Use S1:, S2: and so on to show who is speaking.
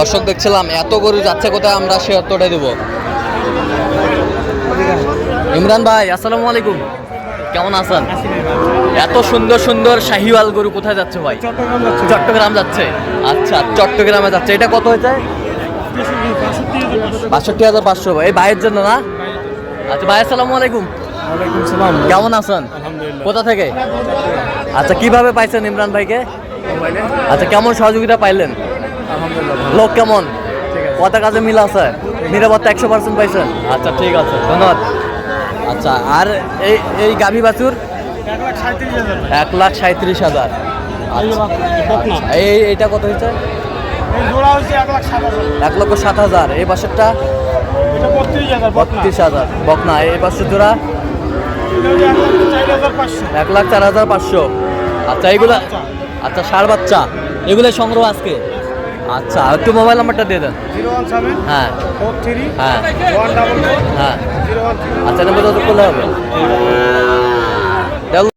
S1: দর্শক দেখছিলাম এত গরু যাচ্ছে কোথায়, আমরা সে অতটাই দেবো। ইমরান ভাই আসসালামু আলাইকুম, কেমন আছেন? এত সুন্দর সুন্দর শাহিওয়াল গরু কোথায় যাচ্ছে ভাই? চট্টগ্রাম যাচ্ছে। আচ্ছা, চট্টগ্রামে যাচ্ছে। এটা কত হয়েছে? ৬২,৫০০। এই ভাইয়ের জন্য না? আচ্ছা ভাই আসসালামু আলাইকুম।
S2: ওয়ালাইকুম সালাম।
S1: কেমন আছেন?
S2: আলহামদুলিল্লাহ।
S1: কোথা থেকে? আচ্ছা, কিভাবে পাইছেন ইমরান ভাইকে? আচ্ছা, কেমন সহযোগিতা পাইলেন?
S2: আলহামদুলিল্লাহ।
S1: লোক কেমন?
S2: ঠিক আছে।
S1: কথা কাজে মিল আছে? নিরাপত্তা 100% পাইছেন? আচ্ছা ঠিক আছে, ধন্যবাদ। আচ্ছা, আর এই এই গাভী বাছুর 1,37,000। এইটা কত হয়েছে? 1,07,000। এই পাশেরটা 32,000। বকনা এই পাশের জোড়া 1,04,500। আচ্ছা এইগুলা, আচ্ছা ষাঁড় বাচ্চা, এগুলো সংগ্রহ আজকে। আচ্ছা, একটু মোবাইল নাম্বারটা দিয়ে দেন।
S2: 017
S1: হ্যাঁ
S2: 43
S1: হ্যাঁ
S2: 144
S1: হ্যাঁ।
S2: 013।
S1: আচ্ছা, নাম্বার যত করলে হবে।